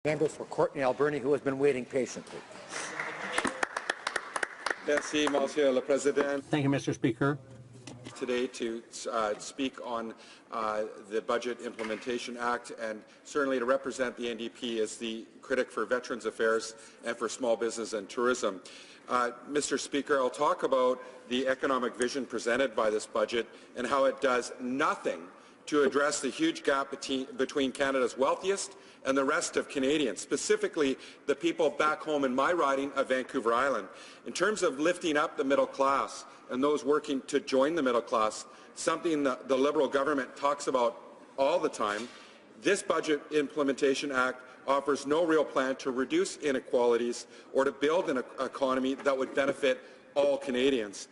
Members for Courtenay-Alberni, who has been waiting patiently. Merci, Monsieur le Président. Thank you, Mr. Speaker. Today to speak on the Budget Implementation Act and certainly to represent the NDP as the critic for Veterans Affairs and for small business and tourism. Mr. Speaker, I'll talk about the economic vision presented by this budget and how it does nothing to address the huge gap between Canada's wealthiest and the rest of Canadians, specifically the people back home in my riding of Vancouver Island. In terms of lifting up the middle class and those working to join the middle class, something that the Liberal government talks about all the time, this Budget Implementation Act offers no real plan to reduce inequalities or to build an economy that would benefit all Canadians.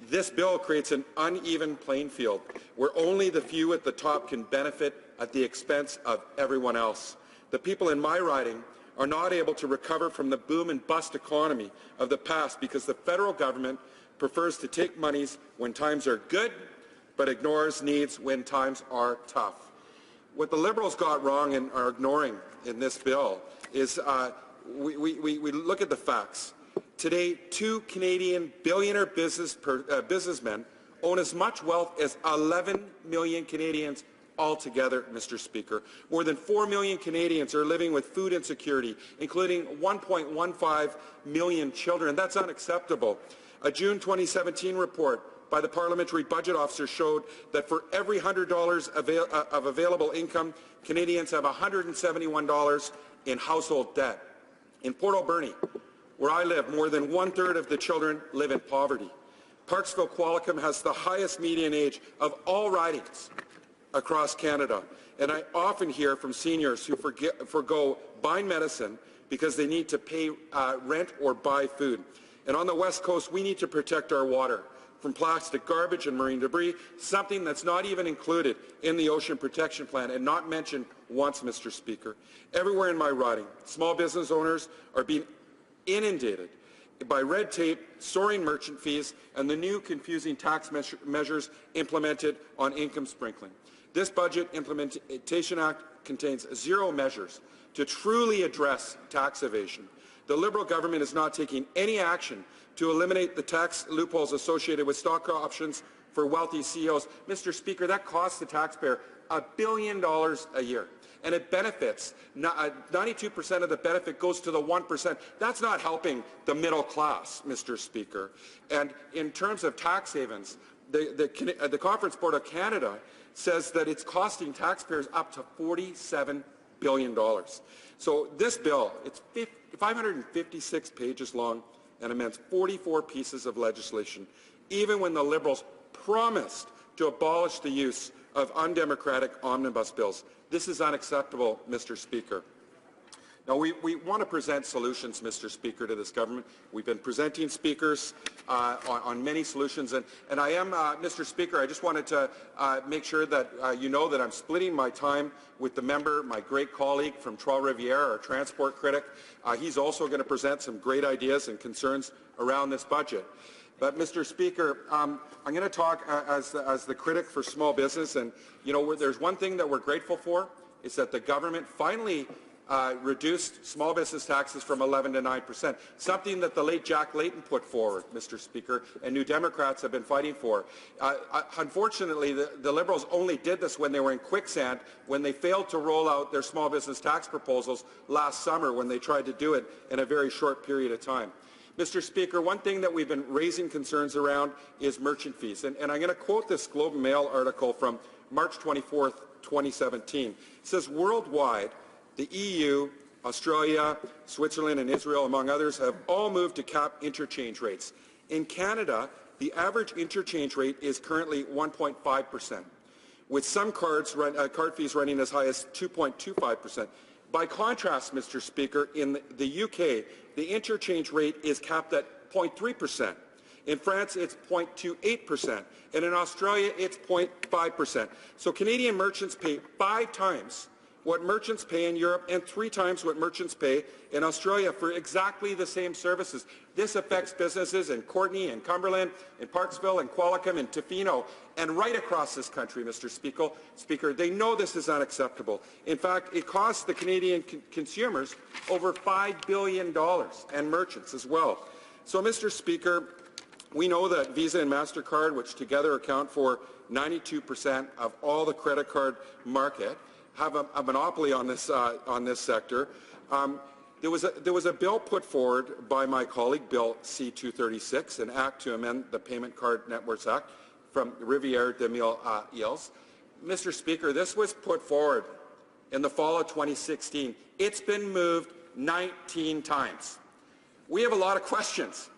This bill creates an uneven playing field where only the few at the top can benefit at the expense of everyone else. The people in my riding are not able to recover from the boom and bust economy of the past because the federal government prefers to take monies when times are good but ignores needs when times are tough. What the Liberals got wrong and are ignoring in this bill is we look at the facts. Today, 2 Canadian billionaire businessmen own as much wealth as 11 million Canadians altogether, Mr. Speaker. More than 4 million Canadians are living with food insecurity, including 1.15 million children. That's unacceptable. A June 2017 report by the Parliamentary Budget Officer showed that for every $100 of available income, Canadians have $171 in household debt. In Port Alberni, where I live, more than 1/3 of the children live in poverty. Parksville-Qualicum has the highest median age of all ridings across Canada, and I often hear from seniors who forgo buying medicine because they need to pay rent or buy food. And on the West Coast, we need to protect our water from plastic garbage and marine debris, something that's not even included in the Ocean Protection Plan and not mentioned once, Mr. Speaker. Everywhere in my riding, small business owners are being inundated by red tape, soaring merchant fees, and the new confusing tax measures implemented on income sprinkling. This Budget Implementation Act contains 0 measures to truly address tax evasion. The Liberal government is not taking any action to eliminate the tax loopholes associated with stock options for wealthy CEOs. Mr. Speaker, that costs the taxpayer $1 billion a year. And it benefits, 92% of the benefit goes to the 1%. That's not helping the middle class, Mr. Speaker. And in terms of tax havens, the Conference Board of Canada says that it's costing taxpayers up to $47 billion. So this bill, it's 556 pages long and immense 44 pieces of legislation, even when the Liberals promised to abolish the use of undemocratic omnibus bills. This is unacceptable, Mr. Speaker. Now, we want to present solutions, Mr. Speaker, to this government. We've been presenting speakers on many solutions, and I am, Mr. Speaker, I just wanted to make sure that you know that I'm splitting my time with the member, my great colleague from Trois-Rivières, our transport critic. He's also going to present some great ideas and concerns around this budget. But, Mr. Speaker, I'm going to talk as the critic for small business, and you know, there's one thing that we're grateful for, is that the government finally reduced small business taxes from 11% to 9%, something that the late Jack Layton put forward, Mr. Speaker, and New Democrats have been fighting for. Unfortunately, the Liberals only did this when they were in quicksand, when they failed to roll out their small business tax proposals last summer, when they tried to do it in a very short period of time. Mr. Speaker, one thing that we've been raising concerns around is merchant fees. And I'm going to quote this Globe and Mail article from March 24th, 2017. It says, worldwide, the EU, Australia, Switzerland, and Israel, among others, have all moved to cap interchange rates. In Canada, the average interchange rate is currently 1.5%, with some card fees running as high as 2.25%. By contrast, Mr. Speaker, in the UK, the interchange rate is capped at 0.3%. In France, it's 0.28%. And in Australia, it's 0.5%. So Canadian merchants pay 5 times what merchants pay in Europe and 3 times what merchants pay in Australia for exactly the same services. This affects businesses in Courtenay and Cumberland, in Parksville and Qualicum and Tofino, and right across this country, Mr. Speaker. They know this is unacceptable. In fact, it costs the Canadian consumers over $5 billion, and merchants as well. So, Mr. Speaker, we know that Visa and MasterCard, which together account for 92% of all the credit card market, have a monopoly on this sector. There was a bill put forward by my colleague, Bill C-236, an act to amend the Payment Card Networks Act from Rivière des Mille Îles. Mr. Speaker, this was put forward in the fall of 2016. It's been moved 19 times. We have a lot of questions.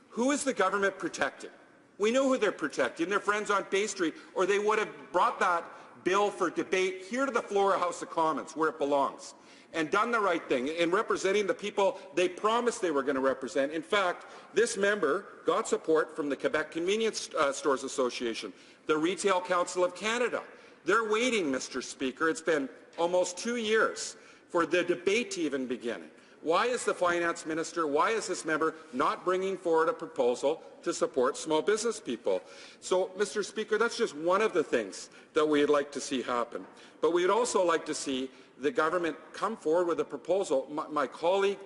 Who is the government protecting? We know who they're protecting. Their friends on Bay Street, or they would have brought that bill for debate here to the floor of House of Commons, where it belongs, and done the right thing in representing the people they promised they were going to represent. In fact, this member got support from the Quebec Convenience Stores Association, the Retail Council of Canada. They're waiting, Mr. Speaker. It's been almost 2 years for the debate to even begin. Why is the finance minister, why is this member not bringing forward a proposal to support small business people? So, Mr. Speaker, that's just one of the things that we'd like to see happen. But we'd also like to see the government come forward with a proposal. My colleague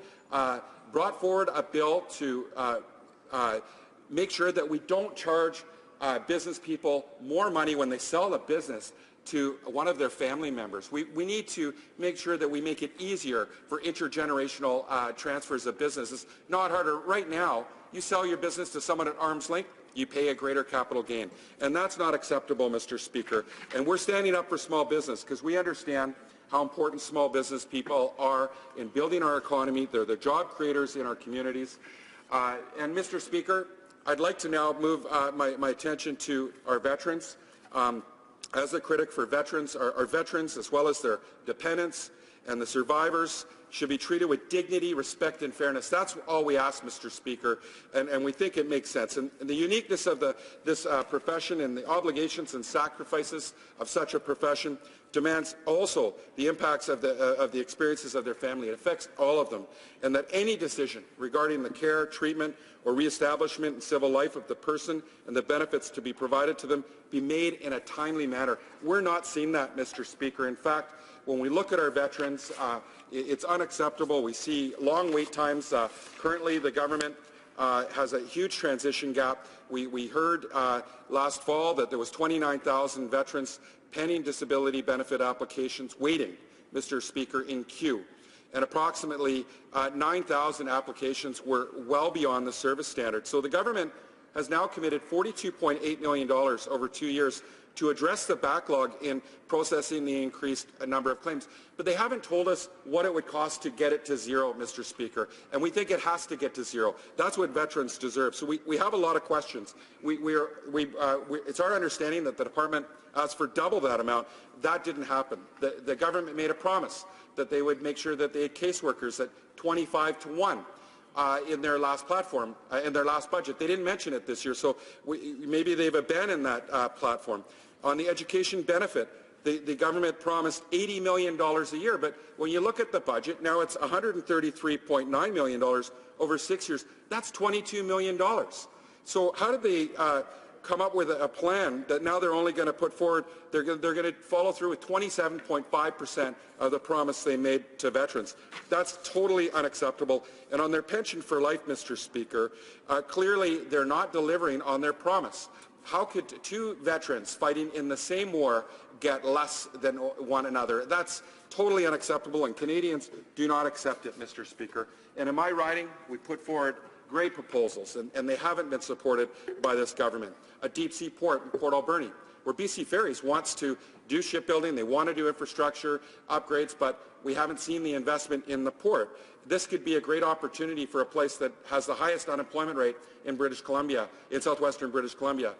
brought forward a bill to make sure that we don't charge business people more money when they sell a business to one of their family members. We need to make sure that we make it easier for intergenerational transfers of businesses, not harder. Right now, you sell your business to someone at arm's length, you pay a greater capital gain. And that's not acceptable, Mr. Speaker. And we're standing up for small business because we understand how important small business people are in building our economy. They're the job creators in our communities. And, Mr. Speaker, I'd like to now move my attention to our veterans. As a critic for veterans, our veterans, as well as their dependents and the survivors, should be treated with dignity, respect, and fairness. That's all we ask, Mr. Speaker, and we think it makes sense. And the uniqueness of this profession and the obligations and sacrifices of such a profession demands also the impacts of the experiences of their family. It affects all of them, and that any decision regarding the care, treatment, or reestablishment in civil life of the person and the benefits to be provided to them be made in a timely manner. We're not seeing that, Mr. Speaker. In fact, when we look at our veterans, it's unacceptable. We see long wait times. Currently, the government has a huge transition gap. We heard last fall that there was 29,000 veterans pending disability benefit applications waiting, Mr. Speaker, in queue. And approximately 9,000 applications were well beyond the service standard. So the government has now committed $42.8 million over 2 years to address the backlog in processing the increased number of claims. But they haven't told us what it would cost to get it to zero, Mr. Speaker, and we think it has to get to zero. That's what veterans deserve. So we have a lot of questions. It's our understanding that the department asked for double that amount. That didn't happen. The government made a promise that they would make sure that they had caseworkers at 25 to 1. In their last platform, in their last budget. They didn't mention it this year, so maybe they've abandoned that platform. On the education benefit, the government promised $80 million a year, but when you look at the budget, now it's $133.9 million over 6 years. That's $22 million. So how did they come up with a plan that now they're only going to put forward, they're going to follow through with 27.5% of the promise they made to veterans. That's totally unacceptable. And on their pension for life, Mr. Speaker, clearly they're not delivering on their promise. How could 2 veterans fighting in the same war get less than one another? That's totally unacceptable, and Canadians do not accept it, Mr. Speaker. And in my riding, we put forward great proposals, and they haven't been supported by this government. A deep-sea port in Courtenay-Alberni, where BC Ferries wants to do shipbuilding, they want to do infrastructure upgrades, but we haven't seen the investment in the port. This could be a great opportunity for a place that has the highest unemployment rate in British Columbia, in southwestern British Columbia.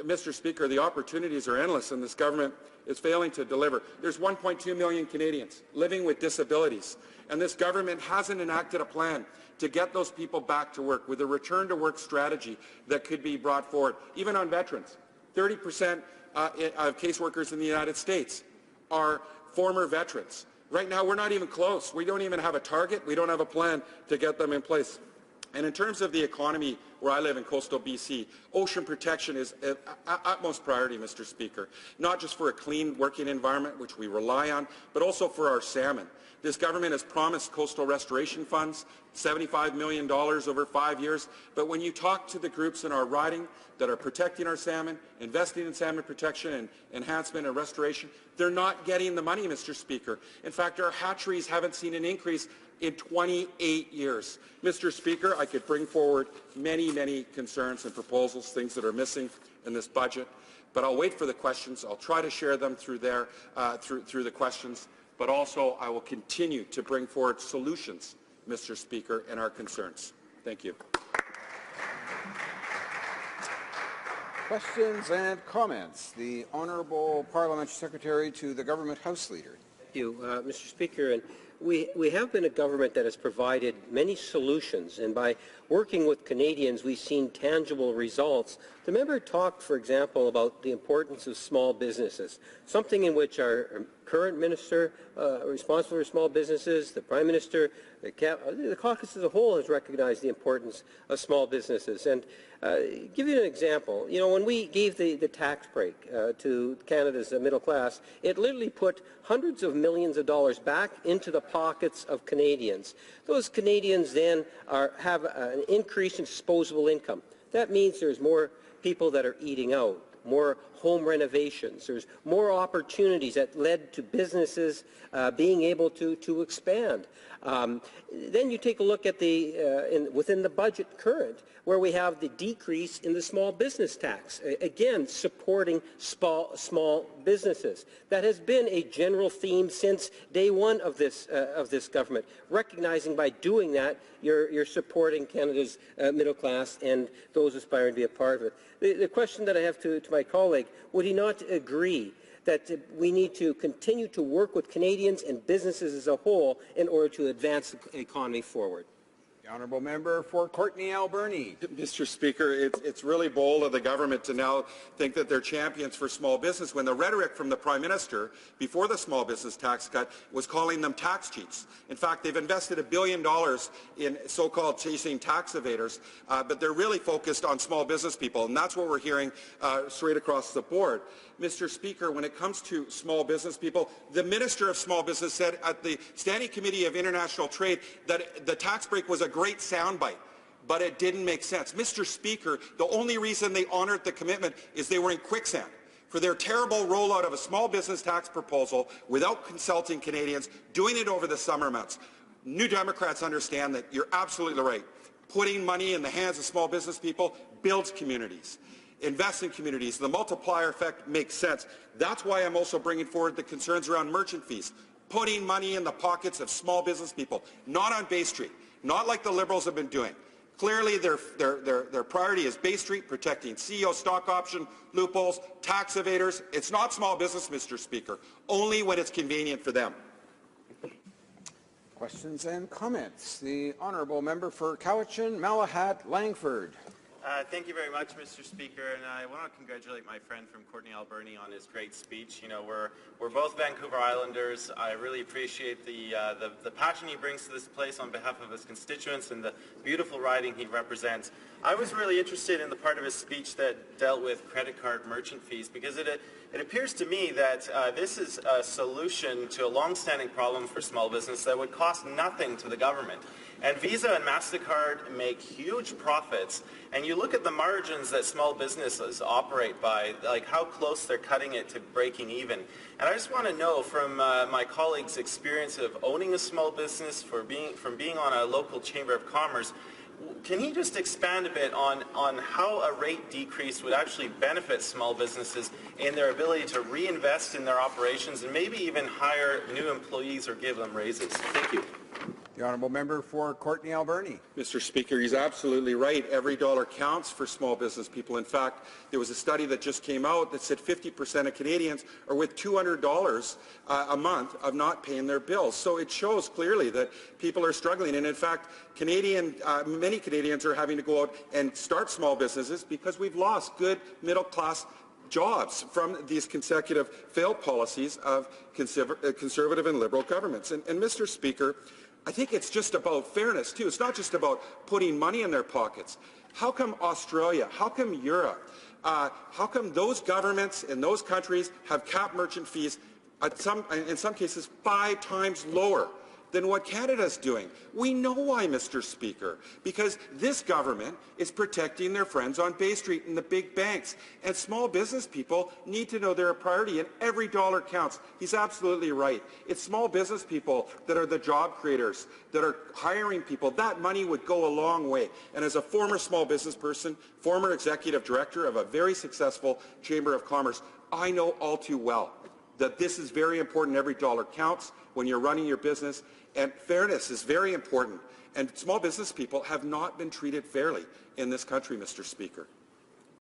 Mr. Speaker, the opportunities are endless, and this government is failing to deliver. There's 1.2 million Canadians living with disabilities, and this government hasn't enacted a plan to get those people back to work with a return-to-work strategy that could be brought forward. Even on veterans, 30% of caseworkers in the United States are former veterans. Right now, we're not even close. We don't even have a target. We don't have a plan to get them in place. And in terms of the economy where I live in coastal BC, ocean protection is utmost priority, Mr. Speaker, not just for a clean working environment, which we rely on, but also for our salmon. This government has promised coastal restoration funds, $75 million over 5 years, but when you talk to the groups in our riding that are protecting our salmon, investing in salmon protection and enhancement and restoration, they're not getting the money, Mr. Speaker. In fact, our hatcheries haven't seen an increase in 28 years. Mr. Speaker, I could bring forward many, many concerns and proposals, things that are missing in this budget, but I'll wait for the questions. I'll try to share them through the questions, but also I will continue to bring forward solutions, Mr. Speaker, and our concerns. Thank you. Questions and comments. The Honourable Parliamentary Secretary to the Government House Leader. Thank you, Mr. Speaker. And we have been a government that has provided many solutions, and by working with Canadians, we've seen tangible results. The member talked, for example, about the importance of small businesses, something in which our current minister responsible for small businesses, the Prime Minister, the caucus as a whole has recognized the importance of small businesses. And give you an example, you know, when we gave the tax break to Canada's middle class, it literally put hundreds of millions of dollars back into the pockets of Canadians. Those Canadians then have an increase in disposable income. That means there's more people that are eating out, more home renovations. There's more opportunities that led to businesses being able to expand. Then you take a look at within the budget current, where we have the decrease in the small business tax, again supporting small businesses. That has been a general theme since day one of this government, recognizing by doing that you're supporting Canada's middle class and those aspiring to be a part of it. The question that I have to my colleague, would he not agree that we need to continue to work with Canadians and businesses as a whole in order to advance the economy forward? The Honourable Member for Courtenay-Alberni. Mr. Speaker, it's really bold of the government to now think that they're champions for small business when the rhetoric from the Prime Minister before the small business tax cut was calling them tax cheats. In fact, they've invested $1 billion in so-called chasing tax evaders, but they're really focused on small business people, and that's what we're hearing straight across the board. Mr. Speaker, when it comes to small business people, the Minister of Small Business said at the Standing Committee of International Trade that the tax break was a great soundbite, but it didn't make sense. Mr. Speaker, the only reason they honoured the commitment is they were in quicksand. For their terrible rollout of a small business tax proposal without consulting Canadians, doing it over the summer months. New Democrats understand that you're absolutely right. Putting money in the hands of small business people builds communities. Invest in communities. The multiplier effect makes sense. That's why I'm also bringing forward the concerns around merchant fees, putting money in the pockets of small business people, not on Bay Street, not like the Liberals have been doing. Clearly, their priority is Bay Street, protecting CEO stock option loopholes, tax evaders. It's not small business, Mr. Speaker, only when it's convenient for them. Questions and comments. The Honourable Member for Cowichan, Malahat, Langford. Thank you very much, Mr. Speaker, and I want to congratulate my friend from Courtenay-Alberni on his great speech. You know, we're both Vancouver Islanders. I really appreciate the passion he brings to this place on behalf of his constituents and the beautiful riding he represents. I was really interested in the part of his speech that dealt with credit card merchant fees, because it appears to me that this is a solution to a long-standing problem for small business that would cost nothing to the government. And Visa and MasterCard make huge profits, and you look at the margins that small businesses operate by, like how close they're cutting it to breaking even. And I just want to know from my colleague's experience of owning a small business, from being on a local chamber of commerce, can he just expand a bit on how a rate decrease would actually benefit small businesses in their ability to reinvest in their operations and maybe even hire new employees or give them raises? Thank you. The Honourable Member for Courtenay-Alberni. Mr. Speaker, he's absolutely right. Every dollar counts for small business people. In fact, there was a study that just came out that said 50% of Canadians are with $200 a month of not paying their bills. So it shows clearly that people are struggling. And in fact, many Canadians are having to go out and start small businesses because we've lost good middle-class jobs from these consecutive failed policies of conservative and Liberal governments. And Mr. Speaker, I think it's just about fairness, too. It's not just about putting money in their pockets. How come Australia, how come Europe, how come those governments in those countries have cap merchant fees in some cases 5 times lower than what Canada's doing? We know why, Mr. Speaker, because this government is protecting their friends on Bay Street and the big banks, and small business people need to know they're a priority, and every dollar counts. He's absolutely right. It's small business people that are the job creators, that are hiring people. That money would go a long way. And as a former small business person, former executive director of a very successful Chamber of Commerce, I know all too well that this is very important. Every dollar counts when you're running your business, and fairness is very important. And small business people have not been treated fairly in this country, Mr. Speaker.